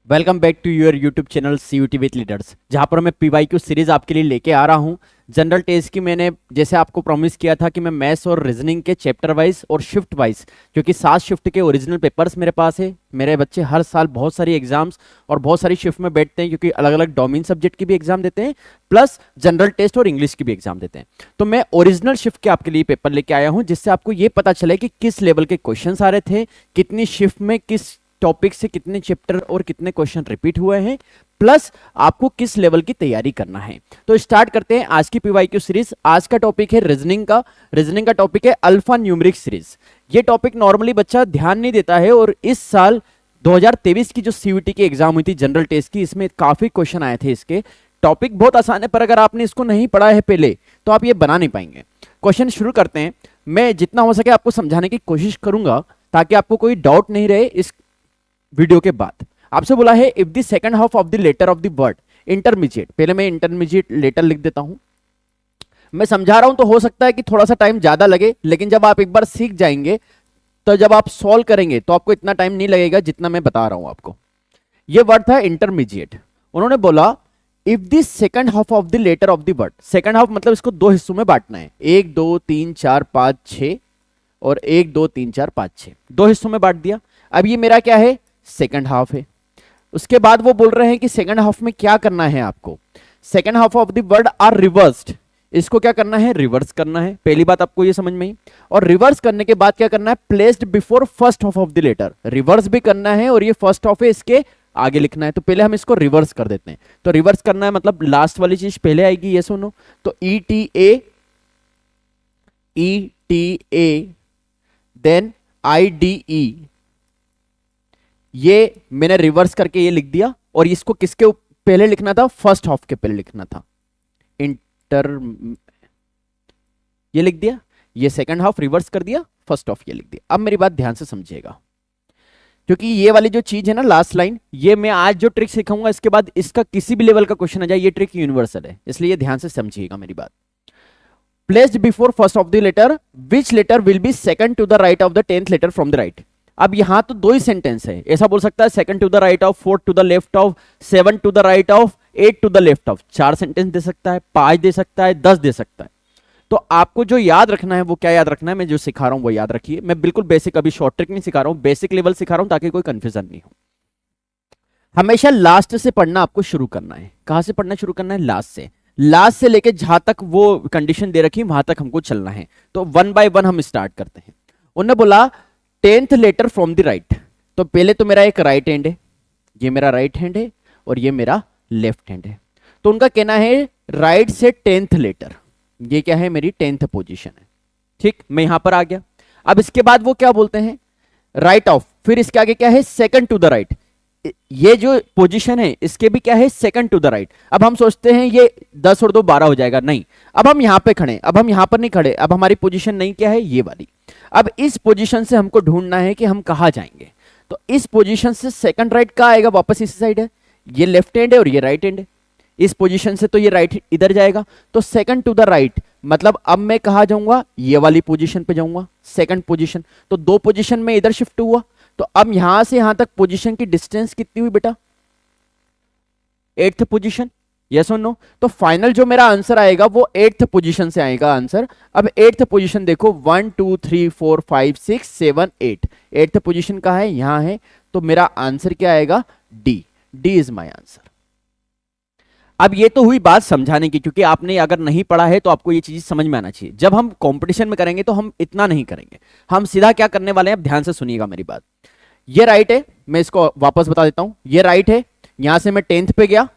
Welcome back to your YouTube channel CUT with leaders, जहां पर मैं पीवाईक्यू सीरीज आपके लिए लेके आ रहा हूं। जनरल टेस्ट की मैंने जैसे आपको प्रॉमिस किया था कि मैं मैथ्स और रीजनिंग के चैप्टर वाइज और शिफ्ट वाइज, क्योंकि 7 शिफ्ट के ओरिजिनल पेपर्स मेरे पास है। मेरे बच्चे हर साल बहुत सारी एग्जाम्स और बहुत सारी शिफ्ट में बैठते हैं, क्योंकि अलग अलग डोमेन सब्जेक्ट की भी एग्जाम देते हैं, प्लस जनरल टेस्ट और इंग्लिश की भी एग्जाम देते हैं। तो मैं ओरिजिनल शिफ्ट के आपके लिए पेपर लेके आया हूं, जिससे आपको ये पता चले कि किस लेवल के क्वेश्चन आ रहे थे, कितनी शिफ्ट में किस टॉपिक से कितने चैप्टर और कितने क्वेश्चन रिपीट हुए हैं, प्लस आपको किस लेवल की तैयारी करना है। तो स्टार्ट करते हैं आज की पीवाईक्यू सीरीज। आज का टॉपिक है रीजनिंग का टॉपिक है अल्फा न्यूमेरिक सीरीज। ये टॉपिक नॉर्मली बच्चा ध्यान नहीं देता है, और इस साल 2023 की जो सीयूटी की एग्जाम हुई थी जनरल टेस्ट की, इसमें काफी क्वेश्चन आए थे। इसके टॉपिक बहुत आसान है, पर अगर आपने इसको नहीं पढ़ा है पहले तो आप ये बना नहीं पाएंगे। क्वेश्चन शुरू करते हैं। मैं जितना हो सके आपको समझाने की कोशिश करूंगा, ताकि आपको कोई डाउट नहीं रहे इस वीडियो के बाद। आपसे बोला है if the second half of the letter of the word intermediate. पहले मैं इंटरमीडिएट लेटर लिख देता हूं। मैं समझा रहा हूं तो हो सकता है कि थोड़ा सा टाइम ज्यादा लगे, लेकिन जब आप एक बार सीख जाएंगे तो जब आप सॉल्व करेंगे तो आपको इतना टाइम नहीं लगेगा जितना मैं बता रहा हूं आपको। ये वर्ड था इंटरमीडिएट। उन्होंने बोला if the second half of the letter of the word, second half मतलब इसको दो हिस्सों में बांटना है, 1 2 3 4 5 6 और 1 2 3 4 5 6, दो हिस्सों में बांट दिया। अब ये मेरा क्या है, सेकंड हाफ है। उसके बाद वो बोल रहे हैं कि सेकंड हाफ में क्या करना है आपको, second half of the word are reversed. इसको क्या करना है, रिवर्स करना है। पहली बात आपको ये समझ में आई। और रिवर्स करने के बाद क्या करना है, placed before first half of the letter. Reverse भी करना है और ये फर्स्ट हाफ है, इसके आगे लिखना है। तो पहले हम इसको रिवर्स कर देते हैं। तो रिवर्स करना है मतलब लास्ट वाली चीज पहले आएगी, ये सुनो। तो E T A then IDE, ये मैंने रिवर्स करके ये लिख दिया। और इसको किसके पहले लिखना था, फर्स्ट हाफ के पहले लिखना था। इंटर ये लिख दिया, ये सेकंड हाफ रिवर्स कर दिया, फर्स्ट हाफ ये लिख दिया। अब मेरी बात ध्यान से समझिएगा, क्योंकि ये वाली जो चीज है ना लास्ट लाइन, ये मैं आज जो ट्रिक सिखाऊंगा इसके बाद इसका किसी भी लेवल का क्वेश्चन आ जाए, ये ट्रिक यूनिवर्सल है, इसलिए ध्यान से समझिएगा मेरी बात। Placed before first of the letter which letter will be second to the right of the 10th letter from the right. अब यहां तो दो ही सेंटेंस है, ऐसा बोल सकता है second to the right of, fourth to the left of, 7 to the right of, 8 to the left of. 4 sentence दे सकता है, 5 दे सकता है, 10 दे सकता है। तो आपको जो याद रखना है वो क्या याद रखना है, मैं जो सिखा रहा हूं वो याद रखिए। मैं बिल्कुल बेसिक, अभी शॉर्ट ट्रिक नहीं सिखा रहा हूं, बेसिक लेवल सिखा रहा हूं ताकि कोई कंफ्यूजन नहीं हो। हमेशा लास्ट से पढ़ना आपको शुरू करना है। कहां से पढ़ना शुरू करना है, लास्ट से। लास्ट से लेके जहां तक वो कंडीशन दे रखी वहां तक हमको चलना है। तो 1 बाय 1 हम स्टार्ट करते हैं। उन्होंने बोला 10th letter from the right. तो पहले तो मेरा एक राइट हैंड है, ये मेरा राइट हैंड है, और ये मेरा लेफ्ट हैंड है। तो उनका कहना है राइट से 10th लेटर, ये क्या है, मेरी 10th पोजीशन है। ठीक, मैं यहां पर आ गया। अब इसके बाद वो क्या बोलते हैं, राइट ऑफ, फिर इसके आगे क्या है, सेकंड टू द राइट। ये जो पोजीशन है इसके भी क्या है, सेकंड टू द राइट। अब हम सोचते हैं ये 10 और 2 12 हो जाएगा, नहीं। अब हम यहां पे खड़े, अब हम यहां पर नहीं खड़े, अब हमारी पोजीशन नहीं क्या है, ये वाली। अब इस पोजीशन से हमको ढूंढना है कि हम कहां जाएंगे। तो इस पोजीशन से सेकंड राइट कहां आएगा, वापस इस साइड है, ये लेफ्ट हैंड है और ये राइट हैंड है। इस पोजीशन से तो ये राइट इधर जाएगा, तो सेकंड टू द राइट मतलब अब मैं कहां जाऊंगा, ये वाली पोजीशन पे जाऊंगा, सेकंड पोजीशन। तो 2 पोजीशन में इधर शिफ्ट हुआ। तो अब यहां से यहां तक पोजीशन की डिस्टेंस कितनी हुई बेटा, 8th पोजीशन, यस और नो। तो फाइनल जो मेरा आंसर आएगा वो 8th पोजीशन से आएगा आंसर। अब 8th पोजीशन देखो, 1 2 3 4 5 6 7 8, 8th पोजीशन कहां है, यहां है। तो मेरा आंसर क्या आएगा, D. D is my answer. अब ये तो हुई बात समझाने की, क्योंकि आपने अगर नहीं पढ़ा है तो आपको ये चीज समझ में आना चाहिए। जब हम कंपटीशन में करेंगे तो हम इतना नहीं करेंगे, हम सीधा क्या करने वाले हैं, अब ध्यान से सुनिएगा मेरी बात। ये राइट है, मैं इसको वापस बता देता हूं, ये राइट है। यहां से मैं 10th पे गया,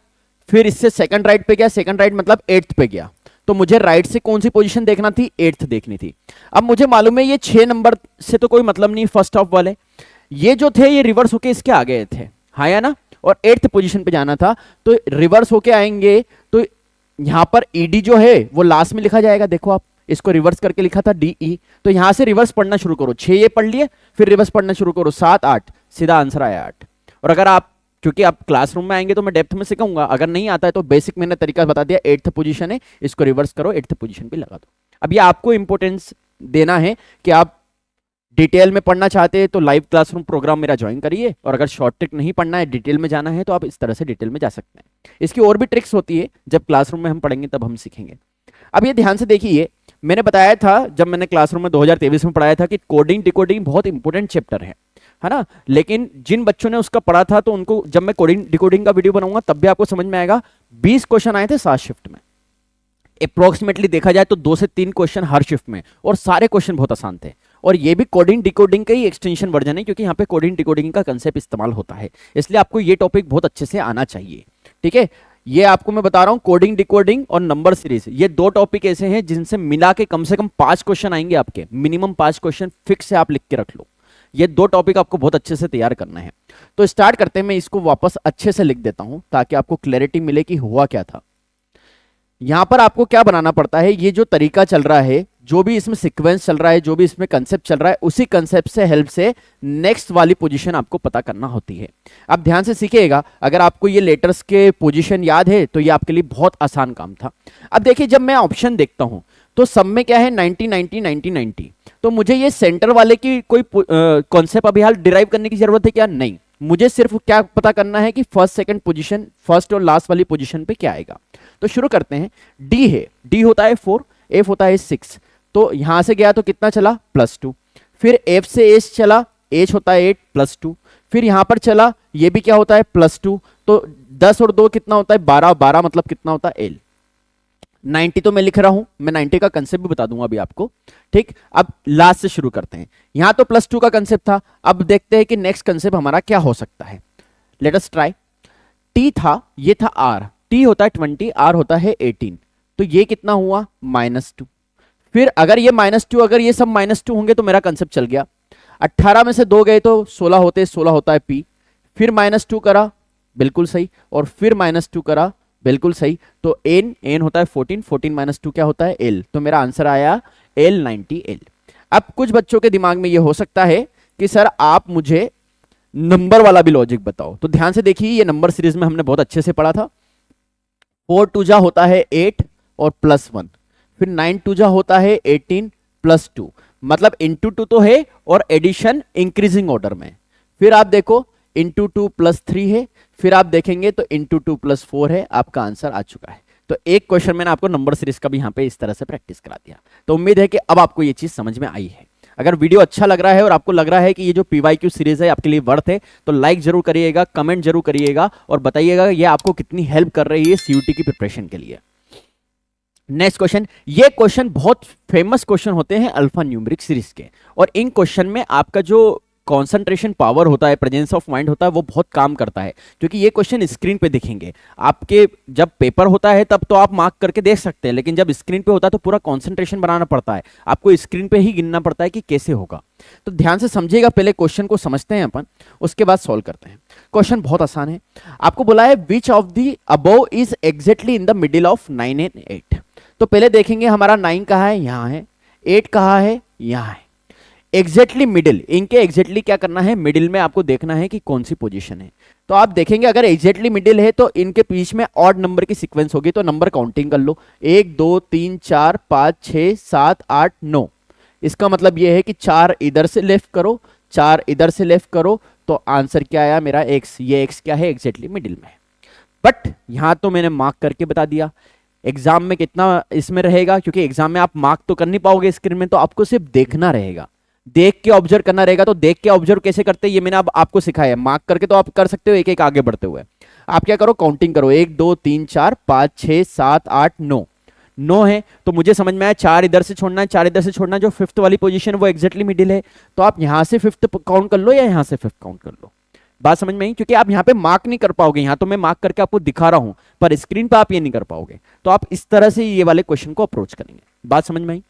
फिर इससे सेकंड राइट पे गया, सेकंड राइट मतलब 8th पे गया। तो मुझे राइट से कौन सी पोजीशन देखना थी, 8th देखनी थी। अब मुझे मालूम है ये 6 नंबर से तो कोई मतलब नहीं, फर्स्ट ऑफ वाले ये जो थे ये रिवर्स होके इसके आगे थे, हाँ या ना। और 8th पोजीशन पे जाना था, तो रिवर्स होके आएंगे। तो यहां पर ईडी जो है वो लास्ट में लिखा जाएगा, देखो आप इसको रिवर्स करके लिखा था DE। तो यहां से रिवर्स पढ़ना शुरू करो, 6 ये पढ़ लिए, फिर रिवर्स पढ़ना शुरू करो, 7 8, सीधा आंसर आया 8। और अगर आप, क्योंकि आप क्लासरूम में आएंगे तो मैं डेप्थ में सिखाऊंगा, अगर नहीं आता है तो बेसिक मैंने तरीका बता दिया, 8th पोजीशन है, इसको रिवर्स करो, 8th पोजीशन पे लगा दो। अब ये आपको इंपॉर्टेंस देना है कि आप डिटेल में पढ़ना चाहते हैं तो लाइव क्लासरूम प्रोग्राम मेरा ज्वाइन करिए, और अगर शॉर्ट ट्रिक नहीं पढ़ना है, डिटेल में जाना है, तो आप इस तरह से डिटेल में जा सकते हैं। इसकी और भी ट्रिक्स होती है, जब क्लासरूम में हम पढ़ेंगे तब हम सीखेंगे। अब ये ध्यान से देखिए, मैंने बताया था जब मैंने क्लासरूम में 2023 में पढ़ाया था कि कोडिंग डिकोडिंग बहुत इंपॉर्टेंट चैप्टर है ना। लेकिन जिन बच्चों ने उसका पढ़ा था, तो उनको जब मैं कोडिंग डिकोडिंग का वीडियो बनाऊंगा तब भी आपको समझ में आएगा। 20 क्वेश्चन आए थे 7 शिफ्ट में, अप्रोक्सीमेटली देखा जाए तो 2 से 3 क्वेश्चन हर शिफ्ट में, और सारे क्वेश्चन बहुत आसान थे। और ये भी कोडिंग डिकोडिंग का ही एक्सटेंशन वर्जन है, क्योंकि यहाँ पे कोडिंग डिकोडिंग का कंसेप्ट इस्तेमाल होता है, इसलिए आपको ये टॉपिक बहुत अच्छे से आना चाहिए। ठीक है, ये आपको मैं बता रहा हूं, कोडिंग डिकोडिंग और नंबर सीरीज, ये 2 टॉपिक ऐसे हैं जिनसे मिला के कम से कम 5 क्वेश्चन आएंगे आपके, मिनिमम 5 क्वेश्चन फिक्स है, आप लिख के रख लो। ये 2 टॉपिक आपको बहुत अच्छे से तैयार करना है। तो स्टार्ट करते हैं, मैं इसको वापस अच्छे से लिख देता हूं ताकि आपको क्लैरिटी मिले कि हुआ क्या था। यहां पर आपको क्या बनाना पड़ता है, ये जो तरीका चल रहा है, जो भी इसमें सीक्वेंस चल रहा है, जो भी इसमें कंसेप्ट चल रहा है, उसी कंसेप्ट से हेल्प से नेक्स्ट वाली पोजीशन आपको पता करना होती है। अब ध्यान से सीखिएगा, अगर आपको ये लेटर्स के पोजीशन याद है तो ये आपके लिए बहुत आसान काम था। अब देखिए, जब मैं ऑप्शन देखता हूं तो सब में क्या है 90 90 90 90, तो मुझे ये सेंटर वाले की कोई कॉन्सेप्ट अभी हाल डिराइव करने की जरूरत है क्या? नहीं, मुझे सिर्फ क्या पता करना है कि फर्स्ट सेकंड पोजीशन, फर्स्ट और लास्ट वाली पोजीशन पे क्या आएगा। तो शुरू करते हैं। डी है, डी होता है 4, एफ होता है 6, तो यहां से गया तो कितना चला +2, फिर एफ से एच चला, एच होता है 8 +2, फिर यहां पर चला, ये भी क्या होता है +2, तो 10 और 2 कितना होता है 12, 12 मतलब कितना होता है एल। 90 तो मैं लिख रहा हूं, मैं 90 का कंसेप्ट भी बता दूंगा अभी आपको। ठीक, अब लास्ट से शुरू करते हैं। यहां तो +2 का कंसेप्ट था, अब देखते हैं कि नेक्स्ट कंसेप्ट हमारा क्या हो सकता है। Let us try. टी था, ये था आर, टी होता है 20, आर होता है 18, तो ये कितना हुआ -2। फिर अगर ये -2, अगर ये सब -2 होंगे तो मेरा कंसेप्ट चल गया। 18 में से 2 गए तो 16 होते, 16 होता है पी, फिर -2 करा, बिल्कुल सही, और फिर -2 करा, बिल्कुल सही, तो एन, एन होता है 14, 14 -2 क्या होता है एल, तो मेरा आंसर आया L90L। अब कुछ बच्चों के दिमाग में ये हो सकता है कि सर आप मुझे नंबर वाला भी लॉजिक बताओ, तो ध्यान से देखिए, ये नंबर सीरीज में हमने बहुत अच्छे से पढ़ा था। 4 2 जा होता है 8 और +1, फिर 9 2 जा होता है 18 +2, मतलब इंटू 2 तो है और एडिशन इंक्रीजिंग ऑर्डर में। फिर आप देखो इंटू 2 +3 है, फिर आप देखेंगे तो इंटू 2 +4 है, आपका आंसर आ चुका है। तो एक क्वेश्चन मैंने आपको नंबर सीरीज का भी यहाँ पे इस तरह से प्रैक्टिस करा दिया। तो उम्मीद है कि अब आपको ये चीज समझ में आई है। अगर वीडियो अच्छा लग रहा है और आपको लग रहा है कि ये जो PYQ सीरीज है आपके लिए वर्थ है, तो लाइक जरूर करिएगा, कमेंट जरूर करिएगा और बताइएगा ये आपको कितनी हेल्प कर रही है CUT की प्रिपरेशन के लिए। नेक्स्ट क्वेश्चन, ये क्वेश्चन बहुत फेमस क्वेश्चन होते हैं अल्फा न्यूमेरिक सीरीज के, और इन क्वेश्चन में आपका जो कंसंट्रेशन पावर होता है, प्रेजेंस ऑफ माइंड होता है, वो बहुत काम करता है, क्योंकि ये क्वेश्चन स्क्रीन पे दिखेंगे आपके। जब पेपर होता है तब तो आप मार्क करके देख सकते हैं, लेकिन जब स्क्रीन पे होता है तो पूरा कंसंट्रेशन बनाना पड़ता है, आपको स्क्रीन पे ही गिनना पड़ता है कि कैसे होगा। तो ध्यान से समझिएगा, पहले क्वेश्चन को समझते हैं अपन, उसके बाद सॉल्व करते हैं। क्वेश्चन बहुत आसान है, आपको बोला है विच of the above is exactly in the middle of 9 and 8। तो पहले देखेंगे हमारा 9 कहाँ है, यहाँ है, 8 कहाँ है, यहाँ है। एग्जैक्टली मिडिल, इनके एग्जैक्टली क्या करना है, मिडिल में आपको देखना है कि कौन सी पोजीशन है। तो आप देखेंगे अगर एग्जैक्टली मिडिल है तो इनके बीच में ऑड नंबर की सीक्वेंस होगी, तो नंबर काउंटिंग कर लो, 1 2 3 4 5 6 7 8 9। इसका मतलब यह है कि 4 इधर से लेफ्ट करो, 4 इधर से लेफ्ट करो, तो आंसर क्या आया मेरा x। ये x क्या है, एग्जैक्टली मिडिल में। बट यहां तो मैंने मार्क करके बता दिया, एग्जाम में कितना इसमें रहेगा, क्योंकि एग्जाम में आप मार्क तो कर नहीं पाओगे स्क्रीन में, तो आपको सिर्फ देखना रहेगा, देख के ऑब्जर्व करना रहेगा। तो देख के ऑब्जर्व कैसे करते हैं ये मैंने अब आपको सिखाया है, मार्क करके तो आप कर सकते हो एक एक आगे बढ़ते हुए। आप क्या करो, काउंटिंग करो, 1 2 3 4 5 6 7 8 9, 9 है, तो मुझे समझ में आया 4 इधर से छोड़ना है, 4 इधर से छोड़ना है, जो फिफ्थ वाली पोजीशन वो एग्जैक्टली मिडिल है, तो आप यहां से फिफ्थ काउंट कर लो या यहां से फिफ्थ काउंट कर लो। बात समझ में आई, क्योंकि आप यहां पे मार्क नहीं कर पाओगे, यहां तो मैं मार्क करके आपको दिखा रहा हूं, पर स्क्रीन पे आप ये नहीं कर पाओगे, तो आप इस तरह से ये वाले क्वेश्चन को अप्रोच करेंगे। बात समझ में आई।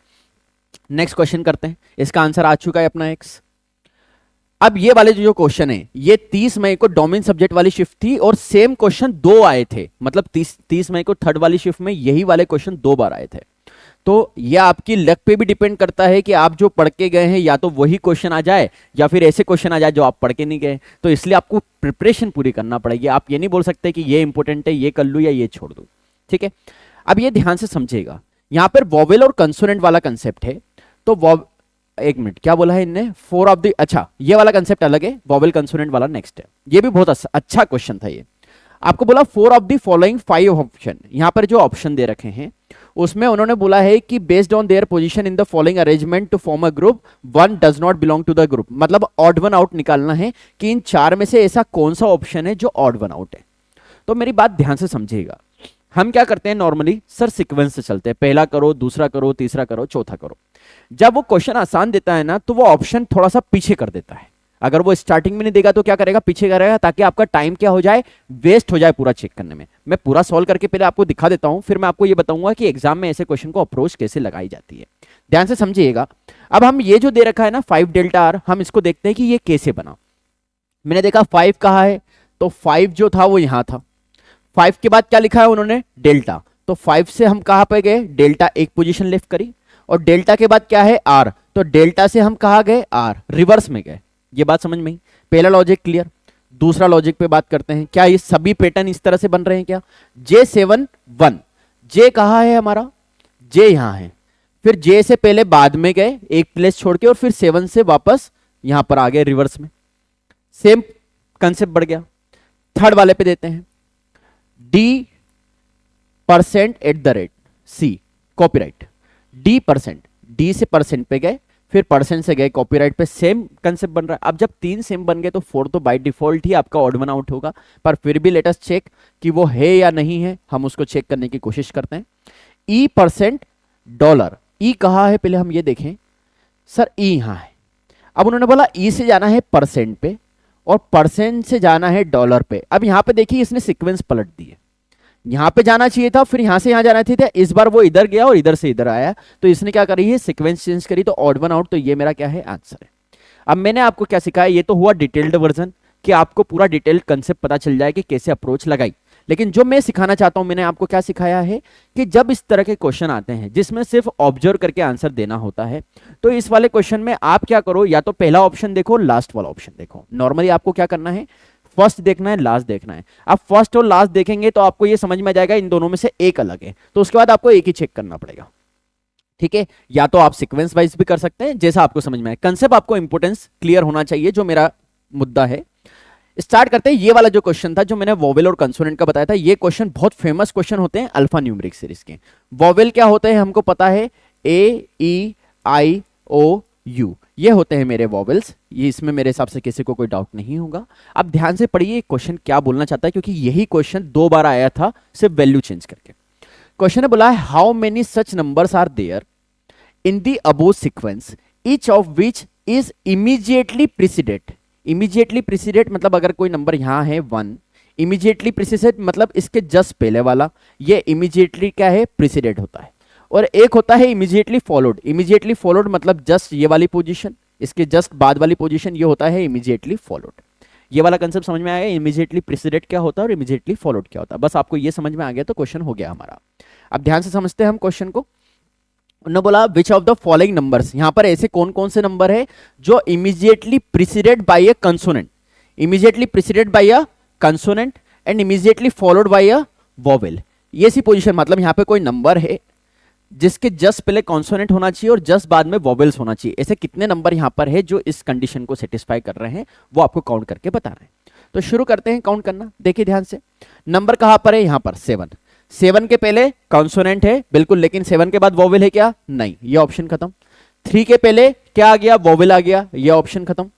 नेक्स्ट क्वेश्चन करते हैं, इसका आंसर आ चुका है अपना x। अब ये वाले जो क्वेश्चन है, ये 30 मई को डोमेन सब्जेक्ट वाली शिफ्ट थी और सेम क्वेश्चन 2 आए थे, मतलब 30 मई को थर्ड वाली शिफ्ट में यही वाले क्वेश्चन 2 बार आए थे। तो यह आपकी लक पे भी डिपेंड करता है कि आप जो पढ़ के गए हैं या तो वही क्वेश्चन आ जाए या फिर ऐसे क्वेश्चन आ जाए जो आप पढ़ के नहीं गए, तो इसलिए आपको प्रिपरेशन पूरी करना पड़ेगी। आप ये नहीं बोल सकते कि ये इंपॉर्टेंट है, ये कर लूं या ये छोड़ दूं। ठीक है, अब ये ध्यान से समझिएगा, यहां पर वॉवेल और कंसोनेंट वाला कंसेप्ट है। तो एक मिनट, क्या बोला है इनने, फोर ऑफ द, अच्छा ये वाला कंसेप्ट अलग है, वॉवेल कंसोनेंट वाला नेक्स्ट है। ये भी बहुत अच्छा क्वेश्चन था ये। आपको बोला four of the following five option, यहां पर जो ऑप्शन दे रखे हैं उसमें उन्होंने बोला है कि based on their position in the following arrangement to form a group one does not belong to the group, मतलब ऑड वन आउट निकालना है कि इन चार में से ऐसा कौन सा ऑप्शन है जो ऑड वन आउट है। तो मेरी बात ध्यान से समझिएगा, हम क्या करते हैं नॉर्मली सर सीक्वेंस से चलते हैं, पहला करो, दूसरा करो, तीसरा करो, चौथा करो। जब वो क्वेश्चन आसान देता है ना तो वो ऑप्शन थोड़ा सा पीछे कर देता है। अगर वो स्टार्टिंग में नहीं देगा तो क्या करेगा, पीछे करेगा, ताकि आपका टाइम क्या हो जाए, वेस्ट हो जाए पूरा चेक करने में। मैं पूरा सॉल्व करके पहले आपको दिखा देता हूं, फिर मैं आपको ये बताऊंगा कि एग्जाम में ऐसे क्वेश्चन को अप्रोच कैसे लगाई जाती है। ध्यान से समझिएगा। अब हम ये जो दे रखा है ना 5 डेल्टा आर, हम इसको देखते हैं कि ये कैसे बना। मैंने देखा 5 कहा है, तो 5 जो था वो यहां था। 5 के बाद क्या लिखा है उन्होंने, डेल्टा, तो 5 से हम कहां पे गए, डेल्टा एक पोजीशन लेफ्ट करी, और डेल्टा के बाद क्या है आर, तो डेल्टा से हम कहां गए, आर रिवर्स में गए। ये बात समझ में आई, पहला लॉजिक क्लियर। दूसरा लॉजिक पे बात करते हैं, क्या ये सभी पैटर्न इस तरह से बन रहे हैं क्या, J7 1, J कहां है हमारा, J यहां है, फिर J से पहले बाद में गए एक प्लेस छोड़ के, और फिर 7 से वापस यहां पर आ गए रिवर्स में, सेम कंसेप्ट बढ़ गया। थर्ड वाले पे देते हैं D% C copyright, D%, D से परसेंट पे गए, फिर परसेंट से गए कॉपीराइट पे, सेम कंसेप्ट बन रहा है। अब जब 3 सेम बन गए तो 4 तो बाय डिफॉल्ट ही आपका ऑड वन आउट होगा, पर फिर भी लेट अस चेक कि वो है या नहीं है, हम उसको चेक करने की कोशिश करते हैं। E% E कहाँ है, पहले हम ये देखें सर, E यहां है। अब उन्होंने बोला E से जाना है परसेंट पे और परसेंट से जाना है डॉलर पे। अब यहां पे देखिए इसने सीक्वेंस पलट दी है, यहां पे जाना चाहिए था, फिर यहां से यहां जाना चाहिए था, इस बार वो इधर गया और इधर से इधर आया, तो इसने क्या करी है, सीक्वेंस चेंज करी, तो ऑड वन आउट, तो ये मेरा क्या है, आंसर है। अब मैंने आपको क्या सिखाया, ये तो हुआ डिटेल्ड वर्जन कि आपको पूरा डिटेल्ड कंसेप्ट पता चल जाए कि कैसे अप्रोच लगाई। लेकिन जो मैं सिखाना चाहता हूं, मैंने आपको क्या सिखाया है कि जब इस तरह के क्वेश्चन आते हैं जिसमें सिर्फ ऑब्जर्व करके आंसर देना होता है, तो इस वाले क्वेश्चन में आप क्या करो, या तो पहला ऑप्शन देखो, लास्ट वाला ऑप्शन देखो। नॉर्मली आपको क्या करना है, फर्स्ट देखना है, लास्ट देखना है। आप फर्स्ट और लास्ट देखेंगे तो आपको ये समझ में आ जाएगा इन दोनों में से एक अलग है, तो उसके बाद आपको एक ही चेक करना पड़ेगा, ठीक है। या तो आप सीक्वेंस वाइज भी कर सकते हैं, जैसा आपको समझ में आए। कंसेप्ट आपको इंपोर्टेंस क्लियर होना चाहिए, जो मेरा मुद्दा है। स्टार्ट करते हैं। ये वाला जो क्वेश्चन था जो मैंने वोवेल और कंसोनेंट का बताया था, ये क्वेश्चन बहुत फेमस क्वेश्चन होते हैं अल्फा न्यूमेरिक सीरीज के। वोवेल क्या होते हैं हमको पता है, A E I O U, ये होते हैं मेरे वॉवेल्स। ये इसमें मेरे हिसाब से किसी को कोई डाउट नहीं होगा। अब ध्यान से पढ़िए क्वेश्चन क्या बोलना चाहता है, क्योंकि यही क्वेश्चन 2 बार आया था सिर्फ वैल्यू चेंज करके। क्वेश्चन ने बोला है how many such numbers are there in the above sequence each of which is immediately preceded. Immediately preceded मतलब अगर कोई नंबर यहां है 1, इमीडिएटली प्रीसीडेड मतलब इसके जस्ट पहले वाला, ये इमीडिएटली क्या है, प्रीसीडेड होता है। और एक होता है इमीडिएटली फॉलोड। इमीडिएटली फॉलोड मतलब जस्ट ये वाली पोजीशन, इसके जस्ट बाद वाली पोजीशन, ये होता है इमीडिएटली फॉलोड। ये वाला कंसेप्ट समझ में आया, इमीडिएटली प्रीसीडेड क्या होता है और इमीडिएटली फॉलोड क्या होता है। बस आपको ये समझ में आ गया तो क्वेश्चन हो गया हमारा। अब ध्यान से समझते हैं हम क्वेश्चन को। उन्होंने बोला which of the following numbers, यहां पर ऐसे कौन कौन से नंबर है जो immediately preceded by a consonant, immediately preceded by a consonant and immediately followed by a vowel. ये सी पोजीशन मतलब यहां पे कोई नंबर है जिसके जस्ट पहले कॉन्सोनेंट होना चाहिए और जस्ट बाद में वोवेल्स होना चाहिए। ऐसे कितने नंबर यहां पर है जो इस कंडीशन को सेटिस्फाई कर रहे हैं, वो आपको काउंट करके बताना है। तो शुरू करते हैं काउंट करना। देखिए ध्यान से, नंबर कहां पर है, यहां पर 7। 7 के पहले कॉन्सोनेंट है बिल्कुल, लेकिन 7 के बाद वोवेल है क्या, नहीं, ये ऑप्शन खत्म। 3 के पहले क्या आ गया, वोवेल आ गया, ये ऑप्शन खत्म।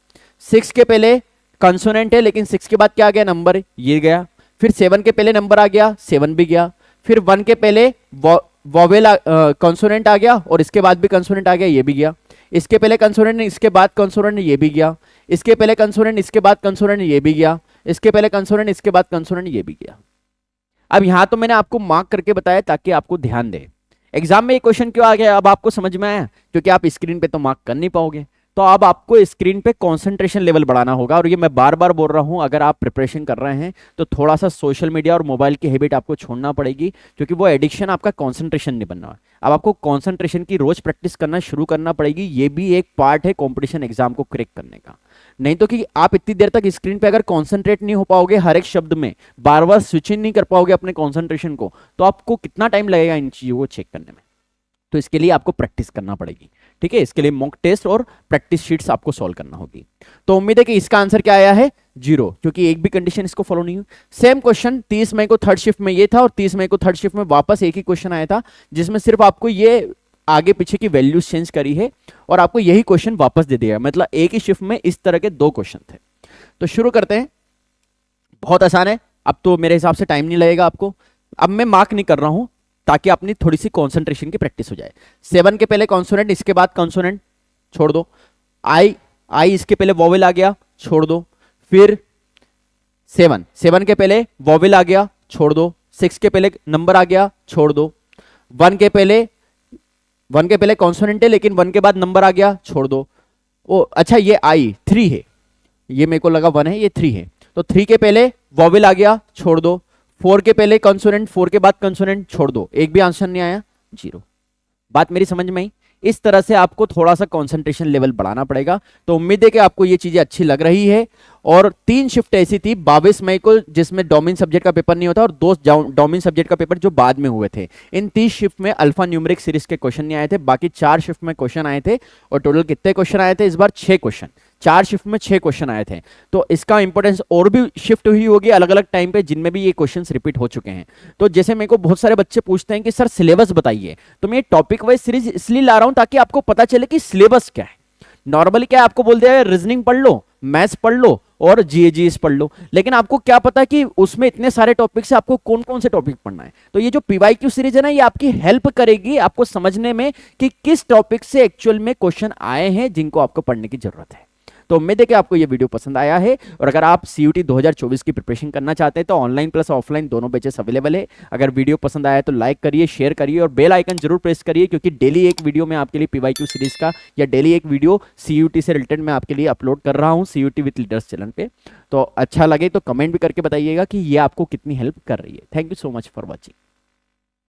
6 के पहले कॉन्सोनेंट है लेकिन 6 के बाद क्या आ गया, नंबर, ये गया। फिर 7 के पहले नंबर आ गया, 7 भी गया। फिर 1 के पहले वोवेल कॉन्सोनेंट आ गया और इसके बाद भी कॉन्सोनेंट आ गया, ये भी गया। इसके पहले कॉन्सोनेंट, इसके बाद कॉन्सोनेंट, ये भी गया। इसके पहले कॉन्सोनेंट, इसके बाद कॉन्सोनेंट, ये भी गया। इसके पहले कॉन्सोनेंट, इसके बाद कॉन्सोनेंट, ये भी गया। अब यहां तो मैंने आपको मार्क करके बताया ताकि आपको ध्यान दे। एग्जाम में ये क्वेश्चन क्यों आ गया अब आपको समझ में आया, क्योंकि आप स्क्रीन पे तो मार्क कर नहीं पाओगे, तो अब आपको स्क्रीन पे कंसंट्रेशन लेवल बढ़ाना होगा। और ये मैं बार बार बोल रहा हूं, अगर आप प्रिपरेशन कर रहे हैं तो थोड़ा सा सोशल मीडिया और मोबाइल की हैबिट आपको छोड़ना पड़ेगी, क्योंकि वो एडिक्शन आपका कंसंट्रेशन नहीं बनना है। अब आपको कंसंट्रेशन की रोज प्रैक्टिस करना शुरू करना पड़ेगी। ये भी एक पार्ट है कंपटीशन एग्जाम को क्रैक करने का। नहीं तो कि आप इतनी देर तक स्क्रीन पे अगर कंसंट्रेट नहीं हो पाओगे हर एक शब्द में, बार बार स्विच इन नहीं कर पाओगे अपने कंसंट्रेशन को, तो आपको कितना टाइम लगेगा इन चीजों को चेक करने में। तो इसके लिए आपको प्रैक्टिस करना पड़ेगी, ठीक है। इसके लिए मॉक टेस्ट और प्रैक्टिस शीट्स आपको सॉल्व करना होगी। तो उम्मीद है कि इसका आंसर क्या आया है, 0, क्योंकि एक भी कंडीशन इसको फॉलो नहीं हुई। सेम क्वेश्चन 30 मई को थर्ड शिफ्ट में ये था और 30 मई को थर्ड शिफ्ट में वापस एक ही क्वेश्चन आया था, जिसमें सिर्फ आपको ये आगे पीछे की वैल्यूज चेंज करी है और आपको यही क्वेश्चन वापस दे दिया। मतलब एक ही शिफ्ट में इस तरह के 2 क्वेश्चन थे। तो शुरू करते हैं, बहुत आसान है। अब तो मेरे हिसाब से टाइम नहीं लगेगा आपको। अब मैं मार्क नहीं कर रहा हूं ताकि अपनी थोड़ी सी कॉन्सेंट्रेशन की प्रैक्टिस हो जाए। 7 के पहले कॉन्सोनेंट, इसके बाद कॉन्सोनेंट, छोड़ दो। आई इसके पहले वॉवेल आ गया, छोड़ दो। फिर 7 के पहले वॉवेल आ गया, छोड़ दो। 6 के पहले नंबर आ गया, छोड़ दो। 1 के पहले कॉन्सोनेंट है लेकिन 1 के बाद नंबर आ गया, छोड़ दो। ओ अच्छा, ये आई 3 है, ये मेरे को लगा 1 है, ये 3 है। तो 3 के पहले वॉवेल आ गया, छोड़ दो। 4 के पहले कंसोनेंट, 4 के बाद कंसोनेंट, छोड़ दो। एक भी आंसर नहीं आया, 0। बात मेरी समझ में आई? इस तरह से आपको थोड़ा सा कंसंट्रेशन लेवल बढ़ाना पड़ेगा। तो उम्मीद है कि आपको ये चीजें अच्छी लग रही है। और 3 शिफ्ट ऐसी थी 22 मई को जिसमें डोमेन सब्जेक्ट का पेपर नहीं होता और 2 डोमेन सब्जेक्ट का पेपर जो बाद में हुए थे। इन 30 शिफ्ट में अल्फा न्यूमेरिक सीरीज के क्वेश्चन नहीं आए थे, बाकी 4 शिफ्ट में क्वेश्चन आए थे। और टोटल कितने क्वेश्चन आए थे इस बार? 6 क्वेश्चन। 4 शिफ्ट में 6 क्वेश्चन आए थे। तो इसका इंपॉर्टेंस और भी शिफ्ट हुई होगी अलग अलग टाइम पे जिनमें भी ये क्वेश्चंस रिपीट हो चुके हैं। तो जैसे मेरे को बहुत सारे बच्चे पूछते हैं कि सर सिलेबस बताइए, तो मैं टॉपिक वाइज सीरीज इसलिए ला रहा हूं ताकि आपको पता चले कि सिलेबस क्या है। नॉर्मली क्या आपको बोल दिया है, रीजनिंग पढ़ लो, मैथ्स पढ़ लो और जीएस पढ़ लो, लेकिन आपको क्या पता कि उसमें इतने सारे टॉपिक से आपको कौन कौन से टॉपिक पढ़ना है। तो ये जो पीवाईक्यू सीरीज है ना, ये आपकी हेल्प करेगी आपको समझने में कि किस टॉपिक से एक्चुअल में क्वेश्चन आए हैं जिनको आपको पढ़ने की जरूरत है। तो उम्मीद है कि आपको ये वीडियो पसंद आया है। और अगर आप सीयूटी 2024 की प्रिपरेशन करना चाहते हैं तो ऑनलाइन प्लस ऑफलाइन दोनों बैचेस अवेलेबल है। अगर वीडियो पसंद आया तो लाइक करिए, शेयर करिए और बेल आइकन जरूर प्रेस करिए, क्योंकि डेली एक वीडियो मैं आपके लिए पीवाईक्यू सीरीज का या डेली एक वीडियो सीयूटी से रिलेटेड मैं आपके लिए अपलोड कर रहा हूँ सीयूटी विद लीडर्स चैनल पे। तो अच्छा लगे तो कमेंट भी करके बताइएगा कि ये आपको कितनी हेल्प कर रही है। Thank you so much for watching.